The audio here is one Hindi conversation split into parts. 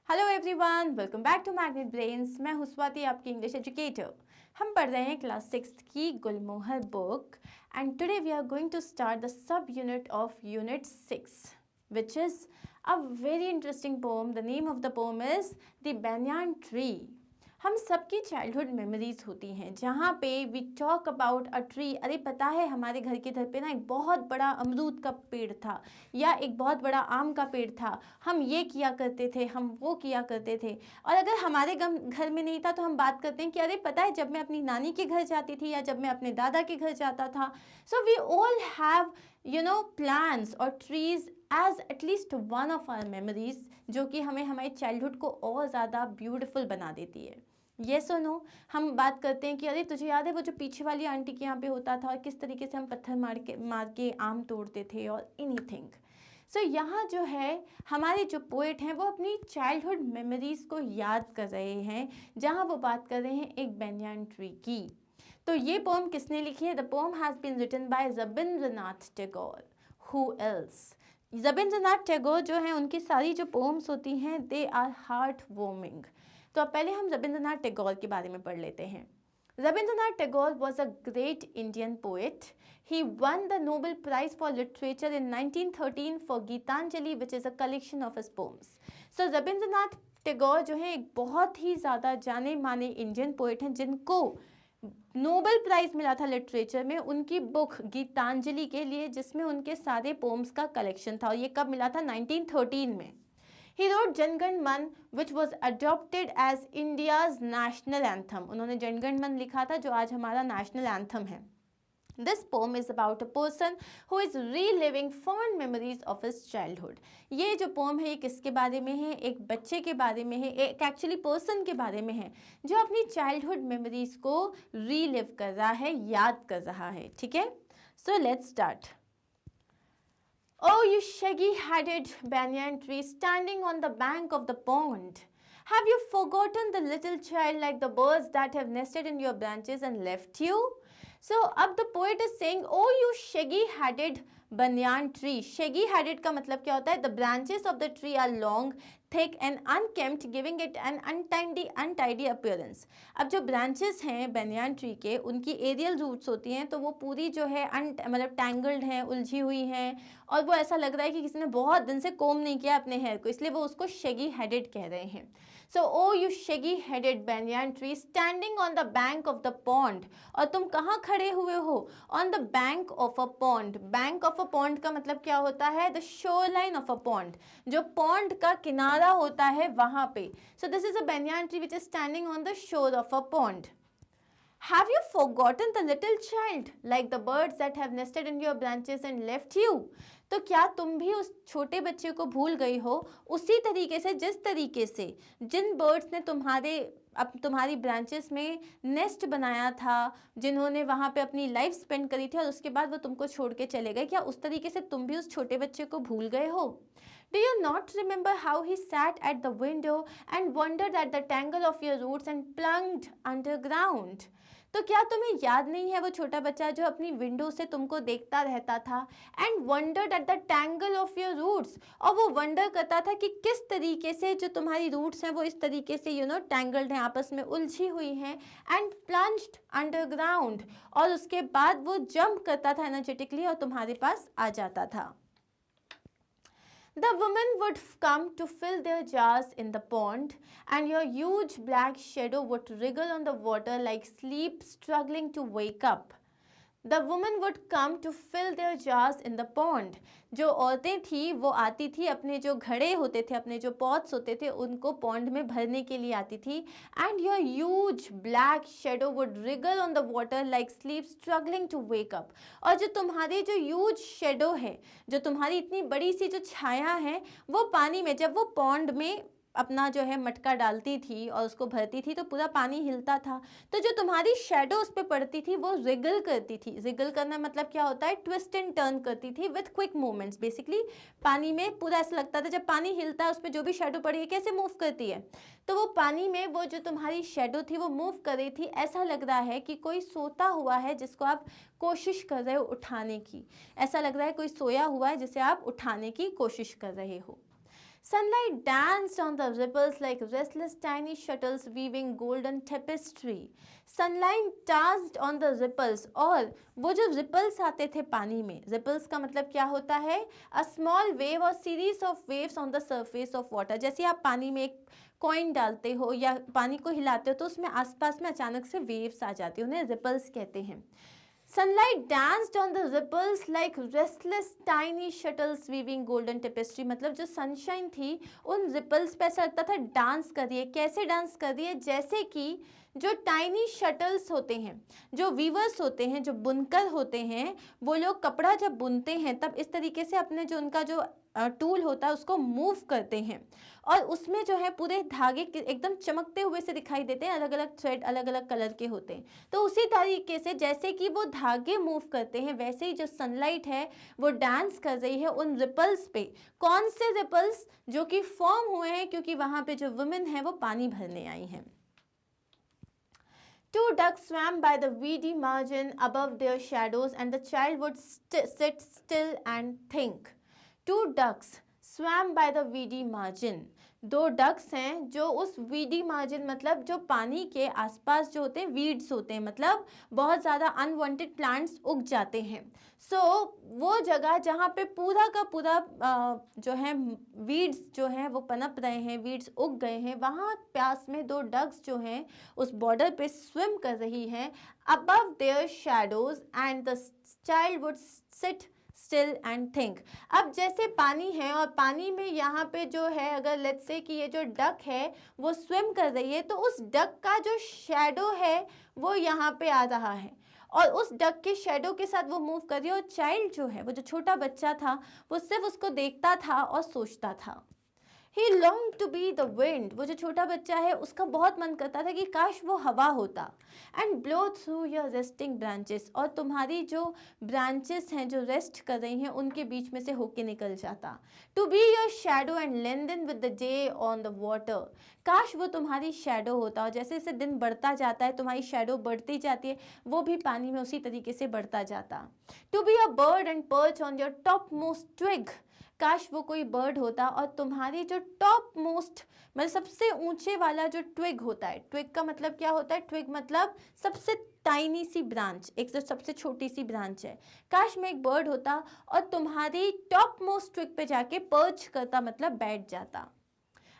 Hello everyone, welcome back to Magnet Brains. मैं हूं स्वाति, आपकी इंग्लिश एजुकेटर। हम पढ़ रहे हैं क्लास 6 की Gulmohar book and today we are going to start the sub unit of unit 6 which is a very interesting poem. The name of the poem is The Banyan Tree. हम सबकी चाइल्डहुड मेमोरीज होती हैं जहाँ पे we talk about a tree. अरे पता है, हमारे घर के इधर पे ना एक बहुत बड़ा अमरूद का पेड़ था या एक बहुत बड़ा आम का पेड़ था। हम ये किया करते थे, हम वो किया करते थे। और अगर हमारे घर में नहीं था तो हम बात करते हैं कि अरे पता है, जब मैं अपनी नानी के घर जाती थी या जब मैं अपने दादा के घर जाता था। So we all have plants or trees as at least one of our memories, जो कि हमें हमारे चाइल्डहुड को और ज़्यादा ब्यूटीफुल बना देती है। येस और नो, हम बात करते हैं कि अरे तुझे याद है वो जो पीछे वाली आंटी के यहाँ पे होता था और किस तरीके से हम पत्थर मार के आम तोड़ते थे और एनीथिंग। सो यहाँ जो है हमारे जो पोएट हैं वो अपनी चाइल्डहुड मेमोरीज को याद कर रहे हैं, जहाँ वो बात कर रहे हैं एक banyan ट्री की। तो ये पोम किसने लिखी है? The poem has been written by Rabindranath Tagore. Who else? Rabindranath Tagore जो हैं उनकी सारी जो पोम्स होती हैं दे आर हार्ट वार्मिंग। तो अब पहले हम रविंद्रनाथ टैगोर के बारे में पढ़ लेते हैं। Rabindranath Tagore was a great Indian poet. He won the Nobel Prize for Literature in 1913 for Gitanjali, which is a collection of his poems. So Rabindranath Tagore जो है एक बहुत ही ज़्यादा जाने माने इंडियन पोएट हैं जिनको नोबेल प्राइज मिला था लिटरेचर में उनकी बुक गीतांजलि के लिए, जिसमें उनके सारे पोम्स का कलेक्शन था। और ये कब मिला था? 1913 में। He wrote जनगण मन which was adopted as India's national anthem. उन्होंने जनगण मन लिखा था जो आज हमारा नेशनल एंथम है। This poem is about a person who is reliving fond memories of his childhood. ये जो पोम है ये किसके बारे में है? एक बच्चे के बारे में है, एक एक्चुअली पर्सन के बारे में है जो अपनी चाइल्डहुड मेमोरीज को रीलिव कर रहा है, याद कर रहा है। ठीक है, so let's start. Oh, you shaggy-headed banyan tree standing on the bank of the pond. Have you forgotten the little child like the birds that have nested in your branches and left you? So, अब the poet is saying, oh, you shaggy-headed banyan tree. Shaggy-headed का मतलब क्या होता है? The branches of the tree are long, thick and unkempt, giving it an untidy appearance. अब जो branches हैं banyan tree के, उनकी aerial roots होती हैं तो वो पूरी जो है मतलब tangled हैं, उलझी हुई हैं और वो ऐसा लग रहा है कि किसी ने बहुत दिन से कोम नहीं किया अपने हेयर को, इसलिए वो उसको shaggy-headed कह रहे हैं। So, oh, you shaggy-headed banyan tree standing on the bank of the pond. और तुम कहाँ खड़े हुए हो? On the bank of a pond. Bank of a pond का मतलब क्या होता है? The shoreline of a pond. जो pond का किनारा होता है वहाँ पे। So, this is a banyan tree which is standing on the shore of a pond. Have you forgotten the little child, like the birds that have nested in your branches and left you? तो क्या तुम भी उस छोटे बच्चे को भूल गई हो, उसी तरीके से जिस तरीके से जिन बर्ड्स ने तुम्हारी ब्रांचेस में नेस्ट बनाया था, जिन्होंने वहाँ पे अपनी लाइफ स्पेंड करी थी और उसके बाद वो तुमको छोड़ के चले गए, क्या उस तरीके से तुम भी उस छोटे बच्चे को भूल गए हो? Do you not remember how he sat at the window and wondered at the tangle of your roots and plunged underground? तो क्या तुम्हें याद नहीं है वो छोटा बच्चा जो अपनी विंडो से तुमको देखता रहता था and wondered at the tangle of your roots, और वो वंडर करता था कि किस तरीके से जो तुम्हारी रूट्स हैं वो इस तरीके से टैंगल्ड हैं, आपस में उलझी हुई हैं, एंड प्लंज्ड अंडरग्राउंड, और उसके बाद वो जंप करता था एनर्जेटिकली और तुम्हारे पास आ जाता था। The women would come to fill their jars in the pond, and your huge black shadow would wriggle on the water like sleep struggling to wake up. The women would come to fill their jars in the pond. जो औरतें थी वो आती थी, अपने जो घड़े होते थे, अपने जो पॉट्स होते थे, उनको पॉन्ड में भरने के लिए आती थी। And your huge black shadow would wriggle on the water like sleep struggling to wake up. और जो तुम्हारी जो huge shadow है, जो तुम्हारी इतनी बड़ी सी जो छाया है, वो पानी में जब वो पॉन्ड में अपना जो है मटका डालती थी और उसको भरती थी तो पूरा पानी हिलता था, तो जो तुम्हारी शेडो उस पर पड़ती थी वो रिगल करती थी। रिगल करना मतलब क्या होता है? ट्विस्ट एंड टर्न करती थी विथ क्विक मूवमेंट्स। बेसिकली पानी में पूरा ऐसा लगता था जब पानी हिलता है उस पर जो भी शेडो पड़ी है कैसे मूव करती है, तो वो पानी में वो जो तुम्हारी शेडो थी वो मूव कर रही थी। ऐसा लग रहा है कि कोई सोता हुआ है जिसको आप कोशिश कर रहे हो उठाने की, ऐसा लग रहा है कोई सोया हुआ है जिसे आप उठाने की कोशिश कर रहे हो। Sunlight danced on the ripples like restless tiny shuttles weaving golden tapestry. Sunlight danced on the ripples, और वो जो ripples आते थे पानी में, ripples का मतलब क्या होता है? A small wave or series of waves on the surface of water. जैसे आप पानी में एक कॉइन डालते हो या पानी को हिलाते हो तो उसमें आसपास में अचानक से वेव्स आ जाती है, उन्हें ripples कहते हैं. Sunlight danced on the ripples like restless tiny shuttles weaving golden tapestry. मतलब जो सनशाइन थी उन रिपल्स पे ऐसा लगता था डांस कर रही है. कैसे डांस कर रही है? जैसे कि जो टाइनी शटल्स होते हैं, जो वीवर्स होते हैं, जो बुनकर होते हैं, वो लोग कपड़ा जब बुनते हैं तब इस तरीके से अपने जो उनका जो टूल होता है उसको मूव करते हैं और उसमें जो है पूरे धागे एकदम चमकते हुए से दिखाई देते हैं, अलग अलग थ्रेड अलग अलग कलर के होते हैं. तो उसी तरीके से जैसे कि वो धागे मूव करते हैं वैसे ही जो सनलाइट है वो डांस कर रही है उन रिपल्स पे. कौन से रिपल्स? जो कि फॉर्म हुए हैं क्योंकि वहां पे जो वुमेन है वो पानी भरने आई हैं. Two ducks swam by the weedy margin above their shadows, and the child would sit still and think. Two ducks swam by the weedy margin. दो डक्स हैं जो उस वीडी मार्जिन मतलब जो पानी के आसपास जो होते हैं वीड्स होते हैं, मतलब बहुत ज़्यादा अनवांटेड प्लांट्स उग जाते हैं. सो वो जगह जहाँ पे पूरा का पूरा जो है वीड्स जो हैं वो पनप रहे हैं, वीड्स उग गए हैं, वहाँ पास में दो डक्स जो हैं उस बॉर्डर पे स्विम कर रही हैं above there shadows, and the child would sit still and think. अब जैसे पानी है और पानी में यहाँ पे जो है अगर लेट्स से कि ये जो डक है वो स्विम कर रही है तो उस डक का जो शैडो है वो यहाँ पे आ रहा है और उस डक के शैडो के साथ वो मूव कर रही है और चाइल्ड जो है वो जो छोटा बच्चा था वो सिर्फ उसको देखता था और सोचता था. He longed to be the wind. वो जो छोटा बच्चा है उसका बहुत मन करता था कि काश वो हवा होता. And blow through your resting branches. और तुम्हारी जो branches हैं जो रेस्ट कर रही हैं उनके बीच में से होके निकल जाता. To be your shadow and lengthen with the day on the water. काश वो तुम्हारी शैडो होता और जैसे जैसे दिन बढ़ता जाता है तुम्हारी शैडो बढ़ती जाती है वो भी पानी में उसी तरीके से बढ़ता जाता. To be a bird and perch on your topmost twig. काश वो कोई बर्ड होता और तुम्हारी जो टॉप मोस्ट मतलब सबसे ऊंचे वाला जो ट्विग होता है, ट्विग का मतलब क्या होता है? ट्विग मतलब सबसे टाइनी सी ब्रांच, एक जो सबसे छोटी सी ब्रांच है. काश मैं एक बर्ड होता और तुम्हारी टॉप मोस्ट ट्विग पे जाके पर्च करता मतलब बैठ जाता.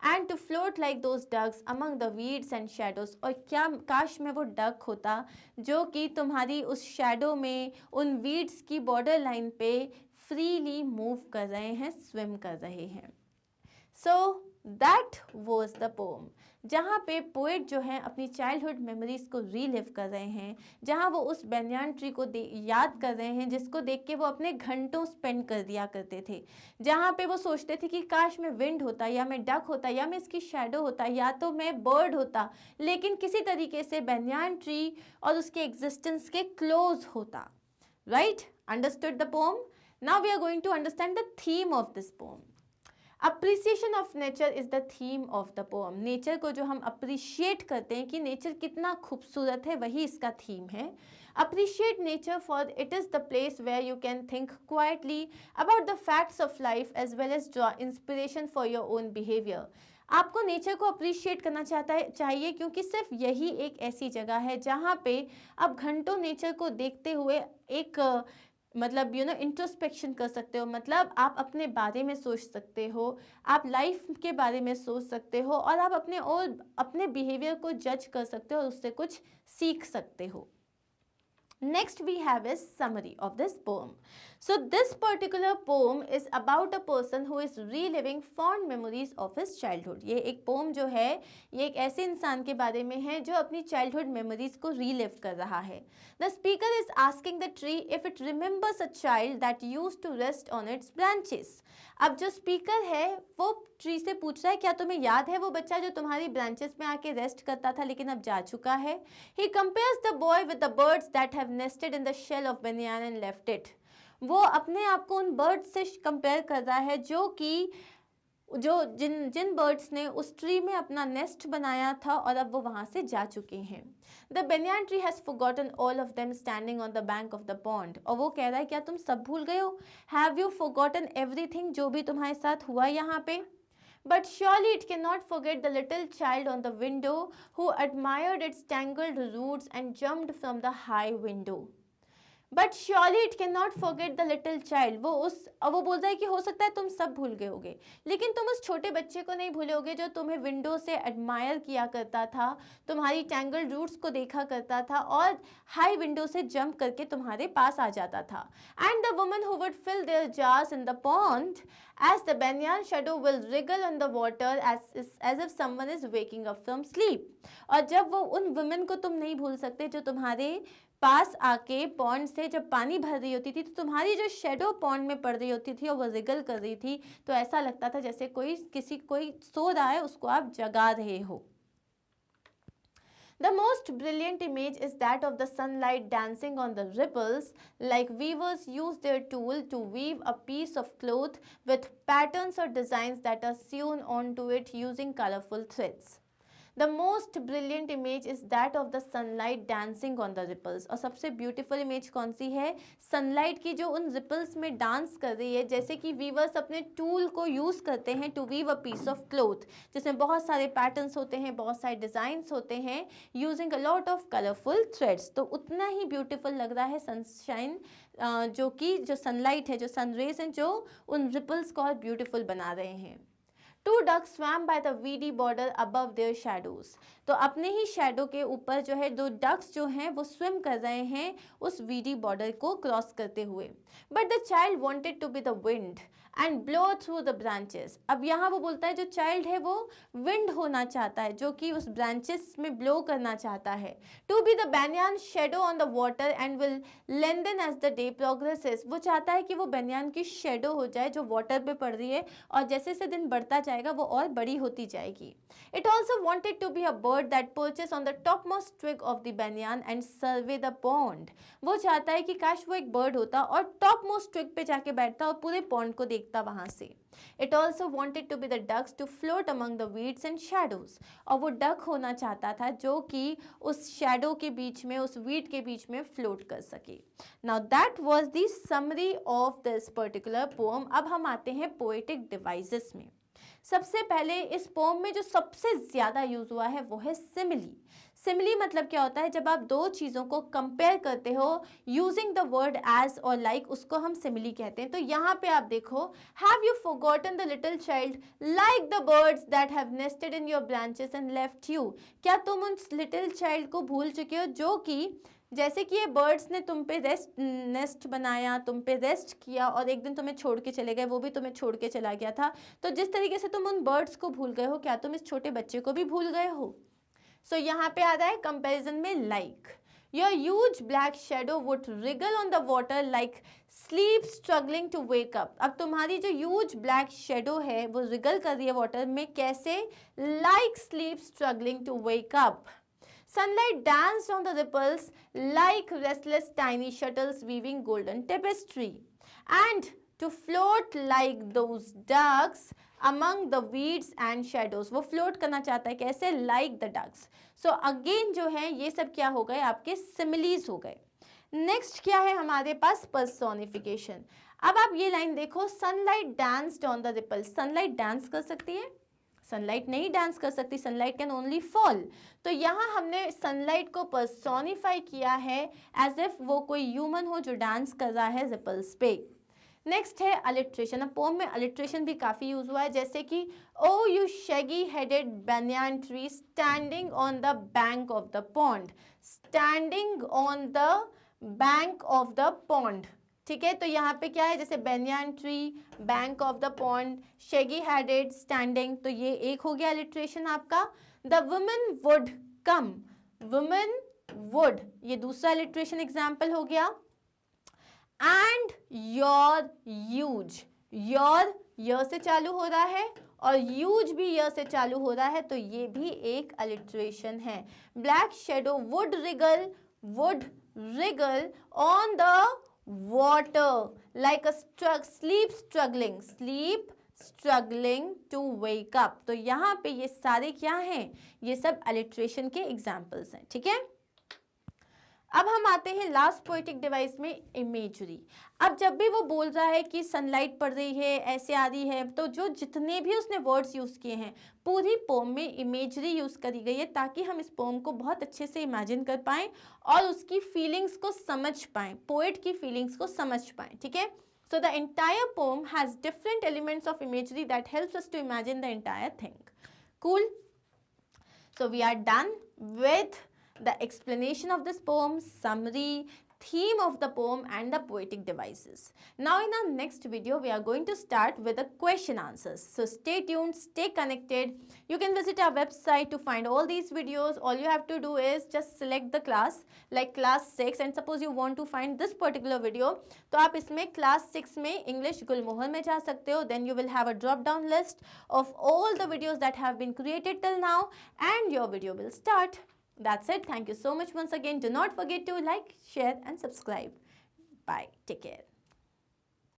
And to float like those ducks among the weeds and shadows. और क्या काश मैं वो डक होता जो कि तुम्हारी उस शेडो में उन वीड्स की बॉर्डर लाइन पे फ्रीली मूव कर रहे हैं, स्विम कर रहे हैं. So that was the pome, जहाँ पे पोएट जो है अपनी चाइल्डहुड मेमोरीज को रीलिव कर रहे हैं, जहाँ वो उस banyan ट्री को याद कर रहे हैं जिसको देख के वो अपने घंटों स्पेंड कर दिया करते थे, जहाँ पे वो सोचते थे कि काश मैं विंड होता या मैं डक होता या मैं इसकी शैडो होता या तो मैं बर्ड होता, लेकिन किसी तरीके से banyan ट्री और उसके एग्जिस्टेंस के क्लोज होता. Right? Understood the pome? Now we are going to understand the theme of this poem. Appreciation of nature is the theme of the poem. Nature को जो हम appreciate करते हैं कि nature कितना खूबसूरत है वही इसका theme है. Appreciate nature for it is the place where you can think quietly about the facts of life as well as draw inspiration for your own behavior. आपको नेचर को अप्रिशिएट करना चाहिए क्योंकि सिर्फ यही एक ऐसी जगह है जहाँ पे आप घंटों नेचर को देखते हुए एक मतलब इंट्रोस्पेक्शन कर सकते हो, मतलब आप अपने बारे में सोच सकते हो, आप लाइफ के बारे में सोच सकते हो और आप अपने बिहेवियर को जज कर सकते हो और उससे कुछ सीख सकते हो. Next we have a summary of this poem. So this particular poem is about a person who is reliving fond memories of his childhood. ये एक poem जो है ये एक ऐसे इंसान के बारे में है जो अपनी childhood memories को relive कर रहा है. The speaker is asking the tree if it remembers a child that used to rest on its branches. अब जो स्पीकर है वो ट्री से पूछ रहा है क्या तुम्हें याद है वो बच्चा जो तुम्हारी ब्रांचेस में आके रेस्ट करता था लेकिन अब जा चुका है. He compares the boy with the birds that have nested in the shell of banyan and left it. वो अपने आप को उन बर्ड्स से कंपेयर कर रहा है जो कि जिन बर्ड्स ने उस ट्री में अपना नेस्ट बनाया था और अब वो वहाँ से जा चुके हैं. The banyan tree has forgotten all of them standing on the bank of the pond. और वो कह रहा है क्या तुम सब भूल गए हो? Have you forgotten everything जो भी तुम्हारे साथ हुआ यहाँ पे? But surely it cannot forget the little child on the window who admired its tangled roots and jumped from the high window. But surely it can not forget the little child. वो बोलता है कि हो सकता है तुम सब भूल गए होगे, लेकिन तुम उस छोटे बच्चे को नहीं भूले होगे जो तुम्हें विंडो से एडमायर किया करता था, तुम्हारी टैंगल्ड रूट्स को देखा करता था और हाई विंडो से जंप करके तुम्हारे पास आ जाता था। And the woman who would fill their jars in the pond as the banyan shadow will wriggle on the water as if someone is waking up from sleep। और जब वो उन वुमेन को तुम नहीं भूल सकते जो तुम्हारे पास आके पॉन्ड से जब पानी भर रही होती थी, तो तुम्हारी जो शेडो पॉन्ड में पड़ रही होती थी और वो रिगल कर रही थी, तो ऐसा लगता था जैसे कोई सो रहा है, उसको आप जगा रहे हो। The most brilliant image is that of the sunlight dancing on the ripples, like weavers use their tool to weave a piece of cloth with patterns or designs that are sewn onto it using colorful threads. The most brilliant image is that of the sunlight dancing on the ripples। और सबसे beautiful image कौन सी है? sunlight की जो उन ripples में डांस कर रही है, जैसे कि weavers अपने tool को यूज़ करते हैं to weave a piece of cloth, जिसमें बहुत सारे patterns होते हैं, बहुत सारे designs होते हैं, using a lot of colorful threads। तो उतना ही beautiful लग रहा है sunshine, जो sunlight है, जो sun rays हैं, जो उन ripples को और beautiful बना रहे हैं। Two ducks swam by the weedy border above their shadows। तो अपने ही शैडो के ऊपर जो है दो डक्स जो हैं वो स्विम कर रहे हैं उस वीडी बॉर्डर को क्रॉस करते हुए। But the child wanted to be the wind and blow through the branches. अब यहाँ वो बोलता है जो चाइल्ड है वो विंड होना चाहता है, जो कि उस ब्रांचेस में ब्लो करना चाहता है। To be the banyan shadow on the water and will lengthen as the day progresses. वो चाहता है कि वो बैनियान की शेडो हो जाए जो वाटर पे पड़ रही है, और जैसे जैसे दिन बढ़ता जाएगा वो और बड़ी होती जाएगी। It also wanted to be a bird that perches on the topmost twig of the banyan and survey the pond। वो चाहता है कि काश वो एक बर्ड होता और टॉप मोस्ट ट्विग पे जाके बैठता और पूरे पॉन्ड को देखता वहां से। It also wanted to be the ducks to float among the weeds and shadows। और वो डक होना चाहता था जो कि उस शैडो के बीच में, उस वीड के बीच में फ्लोट कर सके। Now that was the summary of this particular poem। अब हम आते हैं poetic devices में। सबसे पहले इस पोम में जो सबसे ज़्यादा यूज़ हुआ है वो है सिमिली। सिमिली मतलब क्या होता है? जब आप दो चीज़ों को कंपेयर करते हो यूजिंग द वर्ड एज और लाइक, उसको हम सिमिली कहते हैं। तो यहाँ पे आप देखो, have you forgotten the little child like the birds that have nested in your branches and left you. क्या तुम उन लिटिल चाइल्ड को भूल चुके हो जो कि जैसे कि ये बर्ड्स ने तुम पे नेस्ट बनाया, तुम पे रेस्ट किया और एक दिन तुम्हें छोड़ के चले गए, वो भी तुम्हें छोड़ के चला गया था। तो जिस तरीके से तुम उन बर्ड्स को भूल गए हो, क्या तुम इस छोटे बच्चे को भी भूल गए हो? सो यहाँ पे आ रहा है कंपैरिजन में like. Your huge black shadow would wriggle on the water like sleep struggling to wake up. अब तुम्हारी जो ह्यूज ब्लैक शेडो है वो रिगल कर रही है वाटर में, कैसे? Like sleep struggling to wake up. Sunlight danced on the ripples like restless tiny shuttles weaving golden tapestry, and to float like those ducks among the weeds and shadows। वो float करना चाहता है कैसे? Like the ducks। So again जो है ये सब क्या हो गए? आपके similes हो गए। नेक्स्ट क्या है हमारे पास? personification। अब आप ये लाइन देखो, sunlight danced on the ripples। sunlight dance कर सकती है? सनलाइट नहीं डांस कर सकती, सनलाइट कैन ओनली फॉल। तो यहाँ हमने सनलाइट को पर्सोनिफाई किया है एज इफ वो कोई ह्यूमन हो जो डांस कर रहा है रिपल्स पे। नेक्स्ट है अलिट्रेशन। अब पोम में अलिट्रेशन भी काफ़ी यूज हुआ है, जैसे कि O you shaggy headed banyan tree standing on the bank of the pond. Standing on the bank of the pond, ठीक है। तो यहाँ पे क्या है? जैसे banyan tree, bank of the pond, shaggy headed, standing, तो ये एक हो गया अलिट्रेशन आपका। The women would come, women would, ये दूसरा अलिट्रेशन एग्जाम्पल हो गया। एंड योर यूज, योर य से चालू हो रहा है और यूज भी य से चालू हो रहा है, तो ये भी एक अलिट्रेशन है। Black shadow would wriggle on the water like a sleep struggling to wake up। तो यहाँ पे ये सारे क्या हैं? ये सब alliteration के examples हैं, ठीक है। अब हम आते हैं लास्ट पोएटिक डिवाइस में, इमेजरी। अब जब भी वो बोल रहा है कि सनलाइट पड़ रही है, ऐसे आ रही है, तो जो जितने भी उसने वर्ड्स यूज़ किए हैं, पूरी पोम में इमेजरी यूज़ करी गई है ताकि हम इस पोम को बहुत अच्छे से इमेजिन कर पाएँ और उसकी फीलिंग्स को समझ पाएँ, पोएट की फीलिंग्स को समझ पाएँ, ठीक है। So the entire poem has different elements of imagery that helps us to imagine the entire thing. Cool? So we are done with the explanation of this poem, summary, theme of the poem and the poetic devices. Now in our next video, we are going to start with the question answers. So stay tuned, stay connected. You can visit our website to find all these videos. All you have to do is just select the class like class 6 and suppose you want to find this particular video. तो आप इसमें class 6 में English गुलमोहर में जा सकते हो. Then you will have a drop down list of all the videos that have been created till now and your video will start. That's it. Thank you so much once again. Do not forget to like, share and subscribe. Bye. Take care.